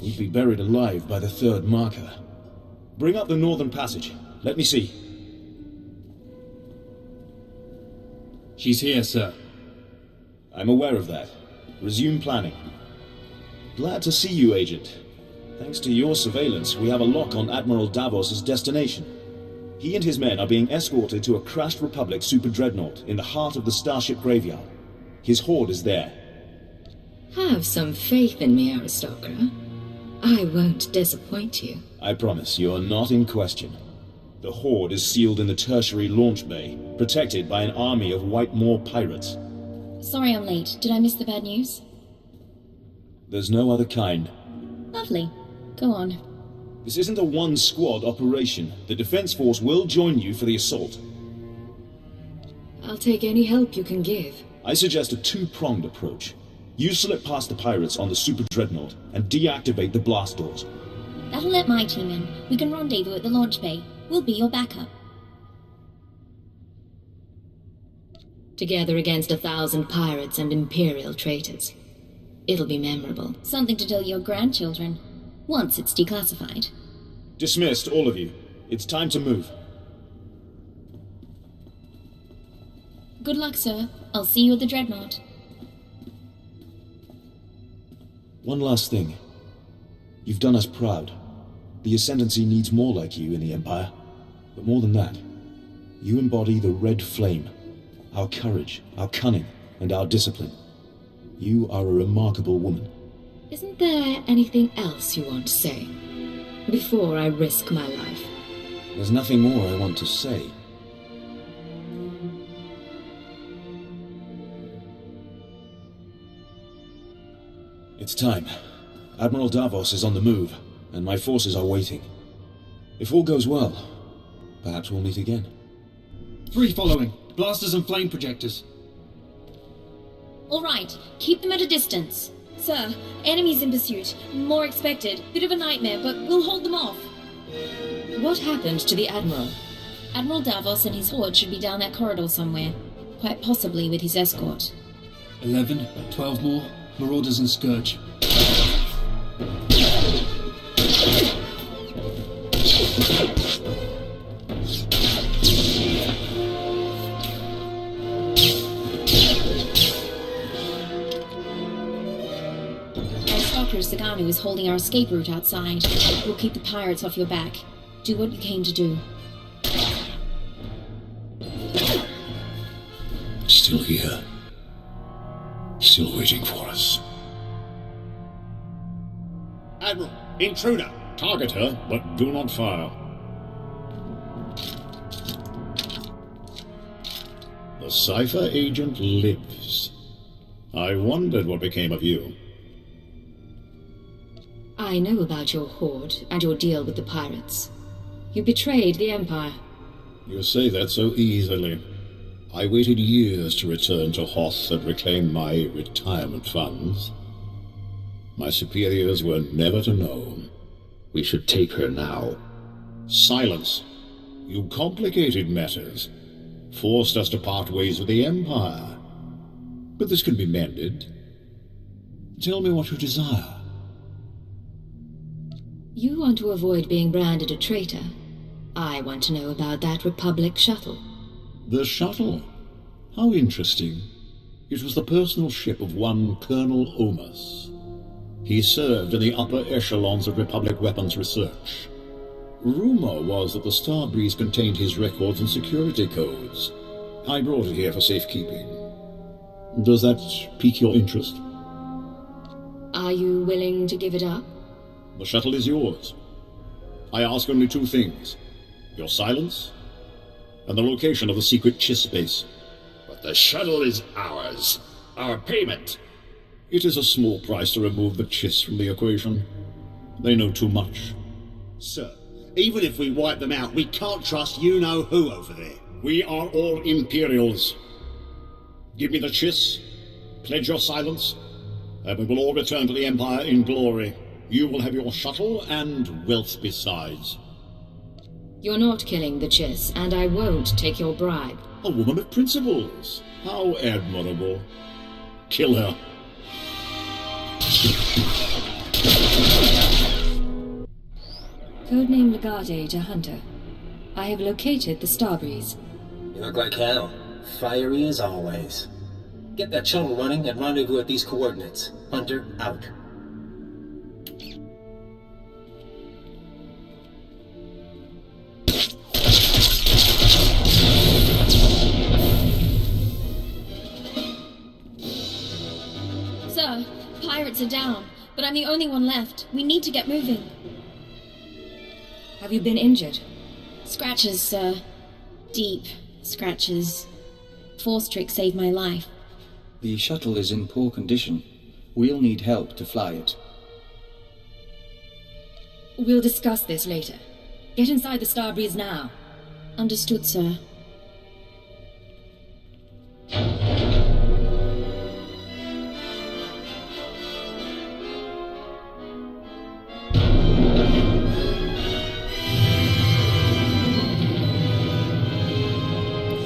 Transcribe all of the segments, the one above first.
We'd be buried alive by the third marker. Bring up the northern passage. Let me see. She's here, sir. I'm aware of that. Resume planning. Glad to see you, Agent. Thanks to your surveillance, we have a lock on Admiral Davos's destination. He and his men are being escorted to a crashed Republic super dreadnought in the heart of the Starship graveyard. His horde is there. Have some faith in me, aristocrat. I won't disappoint you. I promise you are not in question. The horde is sealed in the tertiary launch bay, protected by an army of Whitemoor pirates. Sorry I'm late. Did I miss the bad news? There's no other kind. Lovely. Go on. This isn't a one-squad operation. The Defense Force will join you for the assault. I'll take any help you can give. I suggest a two-pronged approach. You slip past the pirates on the super dreadnought and deactivate the blast doors. That'll let my team in. We can rendezvous at the launch bay. We'll be your backup. Together against 1,000 pirates and Imperial traitors. It'll be memorable. Something to tell your grandchildren. Once it's declassified. Dismissed, all of you. It's time to move. Good luck, sir. I'll see you at the dreadnought. One last thing. You've done us proud. The Ascendancy needs more like you in the Empire. But more than that, you embody the red flame. Our courage, our cunning, and our discipline. You are a remarkable woman. Isn't there anything else you want to say? Before I risk my life. There's nothing more I want to say. It's time. Admiral Davos is on the move, and my forces are waiting. If all goes well, perhaps we'll meet again. 3 following. Blasters and flame projectors. All right. Keep them at a distance. Sir, enemies in pursuit. More expected. Bit of a nightmare, but we'll hold them off. What happened to the Admiral? Admiral Davos and his horde should be down that corridor somewhere. Quite possibly with his escort. 11, 12 more. Marauders and Scourge. Saganu is holding our escape route outside. We'll keep the pirates off your back. Do what you came to do. Still here. Still waiting for us. Admiral, intruder! Target her, but do not fire. The Cypher agent lives. I wondered what became of you. I know about your horde and your deal with the pirates. You betrayed the Empire. You say that so easily. I waited years to return to Hoth and reclaim my retirement funds. My superiors were never to know. We should take her now. Silence. You complicated matters. Forced us to part ways with the Empire. But this can be mended. Tell me what you desire. You want to avoid being branded a traitor. I want to know about that Republic shuttle. The shuttle? How interesting. It was the personal ship of one Colonel Omas. He served in the upper echelons of Republic weapons research. Rumor was that the Starbreeze contained his records and security codes. I brought it here for safekeeping. Does that pique your interest? Are you willing to give it up? The shuttle is yours. I ask only 2 things. Your silence, and the location of the secret Chiss base. But the shuttle is ours. Our payment. It is a small price to remove the Chiss from the equation. They know too much. Sir, even if we wipe them out, we can't trust you-know-who over there. We are all Imperials. Give me the Chiss, pledge your silence, and we will all return to the Empire in glory. You will have your shuttle and wealth besides. You're not killing the Chiss, and I won't take your bribe. A woman of principles. How admirable. Kill her. Codename Legate to Hunter. I have located the Starbreeze. You look like hell. Fiery as always. Get that shuttle running and rendezvous at these coordinates. Hunter, out. Sir, pirates are down, but I'm the only one left. We need to get moving. Have you been injured? Scratches, sir. Deep scratches. Force trick saved my life. The shuttle is in poor condition. We'll need help to fly it. We'll discuss this later. Get inside the Starbreeze now. Understood, sir.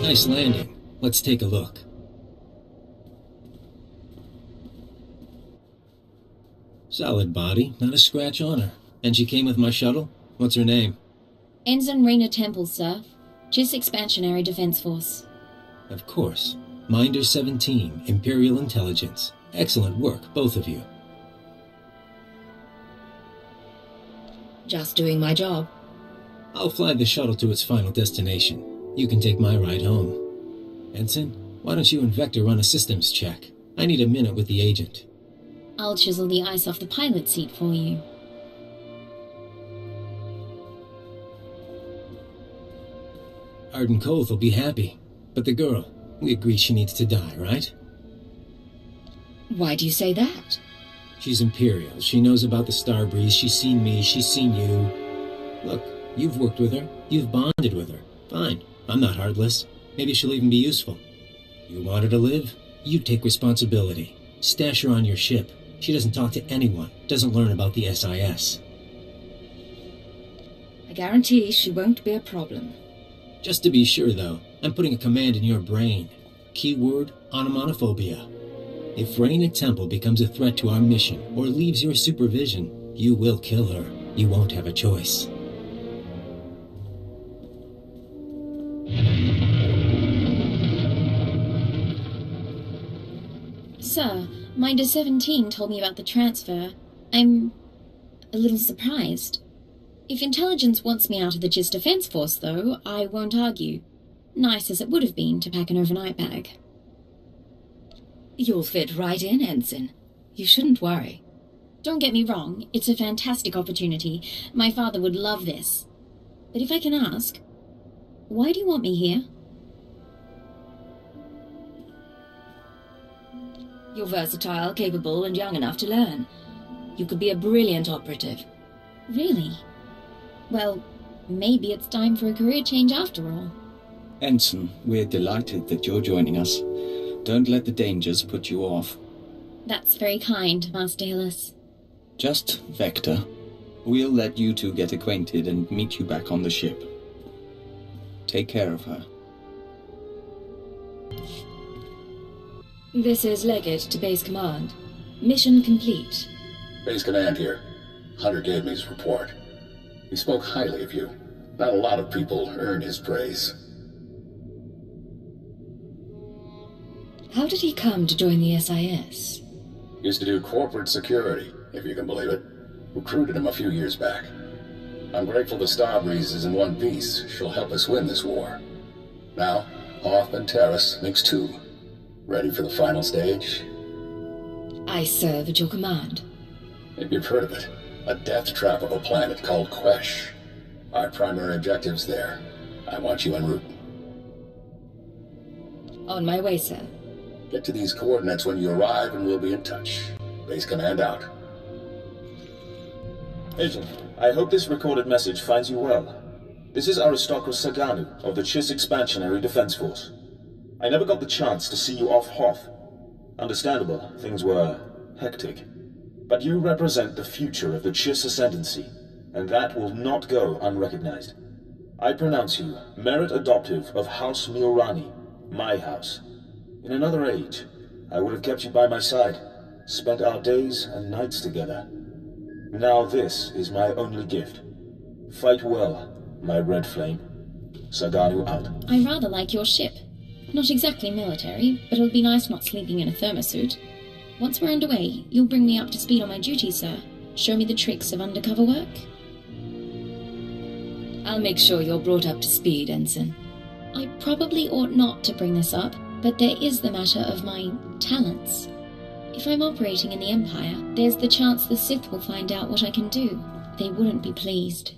Nice landing. Let's take a look. Solid body, not a scratch on her. And she came with my shuttle? What's her name? Ensign Raina Temple, sir. JIS Expansionary Defense Force. Of course. Minder 17, Imperial Intelligence. Excellent work, both of you. Just doing my job. I'll fly the shuttle to its final destination. You can take my ride home. Ensign, why don't you and Vector run a systems check? I need a minute with the agent. I'll chisel the ice off the pilot seat for you. Arden Koth will be happy. But the girl, we agree she needs to die, right? Why do you say that? She's Imperial. She knows about the Starbreeze. She's seen me. She's seen you. Look, you've worked with her. You've bonded with her. Fine. I'm not heartless. Maybe she'll even be useful. You want her to live? You take responsibility. Stash her on your ship. She doesn't talk to anyone. Doesn't learn about the SIS. I guarantee she won't be a problem. Just to be sure, though, I'm putting a command in your brain. Keyword, onomatophobia. If Raina Temple becomes a threat to our mission or leaves your supervision, you will kill her. You won't have a choice. Sir, Minder 17 told me about the transfer. I'm a little surprised. If intelligence wants me out of the JIS Defense Force, though, I won't argue. Nice as it would have been to pack an overnight bag. You'll fit right in, Ensign. You shouldn't worry. Don't get me wrong, it's a fantastic opportunity. My father would love this. But if I can ask, why do you want me here? You're versatile, capable, and young enough to learn. You could be a brilliant operative. Really? Well, maybe it's time for a career change after all. Ensign, we're delighted that you're joining us. Don't let the dangers put you off. That's very kind, Master Hillis. Just Vector. We'll let you two get acquainted and meet you back on the ship. Take care of her. This is Legate to Base Command. Mission complete. Base Command here. Hunter gave me his report. He spoke highly of you. Not a lot of people earn his praise. How did he come to join the SIS? Used to do corporate security, if you can believe it. Recruited him a few years back. I'm grateful the Starbreeze is in one piece. She'll help us win this war. Now, Hoth and Terrace makes two. Ready for the final stage? I serve at your command. Maybe you've heard of it. A death trap of a planet called Quesh. Our primary objective's there. I want you en route. On my way, sir. Get to these coordinates when you arrive and we'll be in touch. Base Command out. Agent, I hope this recorded message finds you well. This is Aristocrat Saganu of the JIS Expansionary Defense Force. I never got the chance to see you off Hoth. Understandable, things were hectic. But you represent the future of the JIS Ascendancy, and that will not go unrecognized. I pronounce you merit adoptive of House Miorani, my house. In another age, I would have kept you by my side, spent our days and nights together. Now this is my only gift. Fight well, my red flame. Saganu out. I rather like your ship. Not exactly military, but it'll be nice not sleeping in a thermosuit. Once we're underway, you'll bring me up to speed on my duties, sir. Show me the tricks of undercover work. I'll make sure you're brought up to speed, Ensign. I probably ought not to bring this up, but there is the matter of my talents. If I'm operating in the Empire, there's the chance the Sith will find out what I can do. They wouldn't be pleased.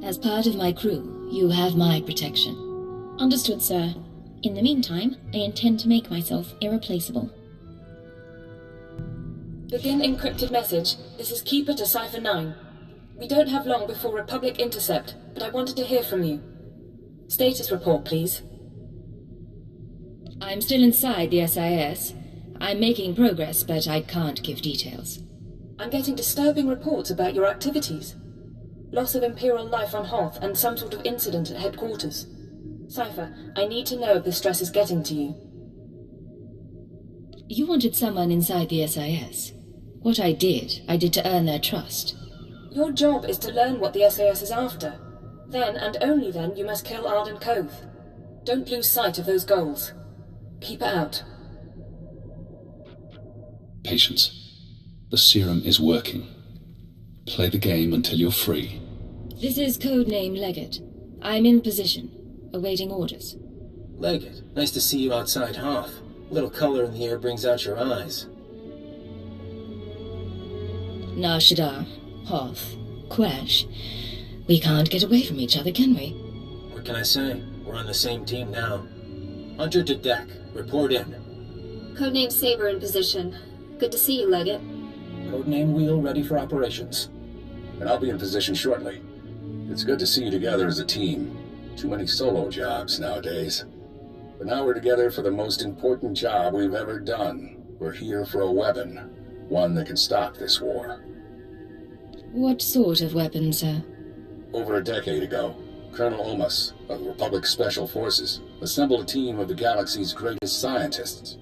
As part of my crew, you have my protection. Understood, sir. In the meantime, I intend to make myself irreplaceable. Begin encrypted message. This is Keeper to Cipher 9. We don't have long before Republic intercept, but I wanted to hear from you. Status report, please. I'm still inside the SIS. I'm making progress, but I can't give details. I'm getting disturbing reports about your activities. Loss of Imperial life on Hoth and some sort of incident at headquarters. Cipher, I need to know if the stress is getting to you. You wanted someone inside the SIS. What I did to earn their trust. Your job is to learn what the SAS is after. Then, and only then, you must kill Arden Koth. Don't lose sight of those goals. Keep it out. Patience. The serum is working. Play the game until you're free. This is codename Leggett. I'm in position, awaiting orders. Leggett, nice to see you outside Hoth. A little color in the air brings out your eyes. Nar Shaddaa, Hoth, Quesh. We can't get away from each other, can we? What can I say? We're on the same team now. Hunter to deck. Report in. Codename Saber in position. Good to see you, Leggett. Codename Wheel ready for operations. And I'll be in position shortly. It's good to see you together as a team. Too many solo jobs nowadays. But now we're together for the most important job we've ever done. We're here for a weapon. One that can stop this war. What sort of weapon, sir? Over a decade ago, Colonel Omas of the Republic Special Forces assembled a team of the galaxy's greatest scientists.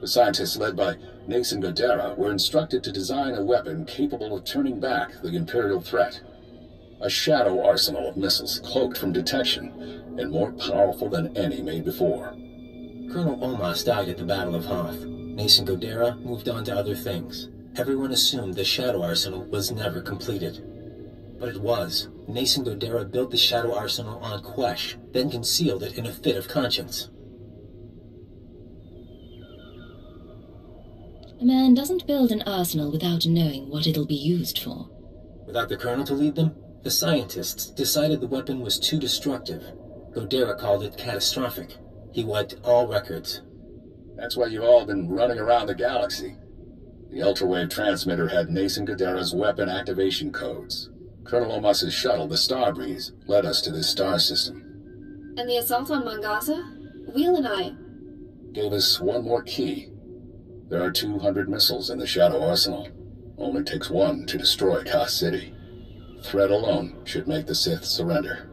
The scientists, led by Nason Godera, were instructed to design a weapon capable of turning back the Imperial threat. A shadow arsenal of missiles cloaked from detection and more powerful than any made before. Colonel Omas died at the Battle of Hoth. Nason Godera moved on to other things. Everyone assumed the shadow arsenal was never completed. But it was. Nason Godera built the shadow arsenal on Quesh, then concealed it in a fit of conscience. A man doesn't build an arsenal without knowing what it'll be used for. Without the Colonel to lead them, the scientists decided the weapon was too destructive. Godera called it catastrophic. He wiped all records. That's why you've all been running around the galaxy. The ultrawave transmitter had Nason Godera's weapon activation codes. Colonel Omas's shuttle, the Starbreeze, led us to this star system. And the assault on Mangasa? Wheel and I... Gave us one more key. There are 200 missiles in the Shadow Arsenal. Only takes one to destroy Koth City. Threat alone should make the Sith surrender.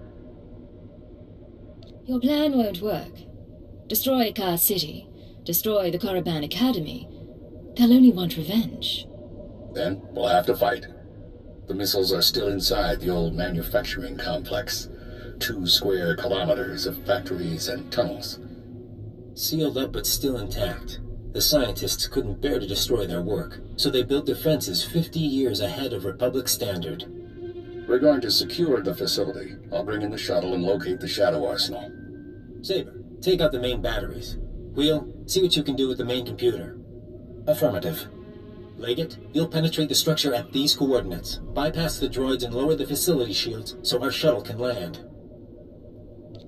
Your plan won't work. Destroy Koth City. Destroy the Korriban Academy. They'll only want revenge. Then we'll have to fight. The missiles are still inside the old manufacturing complex. 2 square kilometers of factories and tunnels. Sealed up but still intact. The scientists couldn't bear to destroy their work, so they built defenses 50 years ahead of Republic standard. We're going to secure the facility. I'll bring in the shuttle and locate the Shadow Arsenal. Saber, take out the main batteries. Wheel, see what you can do with the main computer. Affirmative. Leggett, you'll penetrate the structure at these coordinates. Bypass the droids and lower the facility shields so our shuttle can land.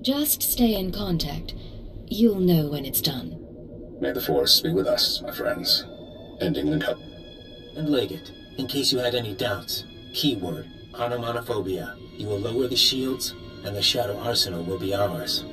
Just stay in contact. You'll know when it's done. May the Force be with us, my friends. Ending the cut. And Leggett, in case you had any doubts, keyword, onomatophobia. You will lower the shields, and the Shadow Arsenal will be ours.